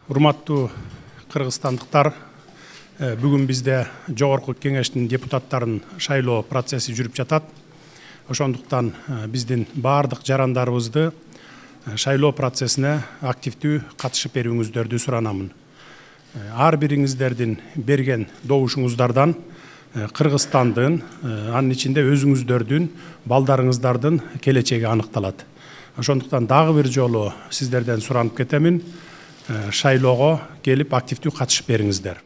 Урматтуу кыргызстандыктар, бүгүн бизде Жогорку Кеңештин депутаттарын шайлоо процесси жүрүп жатат. Ошондуктан биздин баардык жарандарыбызды шайлоо процессине активдүү катышып берүүңүздөрдү суранамын. Ар бириңиздердин берген добушуңуздардан Кыргызстандын, анын ичинде өзүңүздөрдүн, балдарыңыздардын келечеги аныкталат. Ошондуктан дагы бир жолу сиздерден суранып кетемин, шайлоого келип активдүү катышып бериңиздер.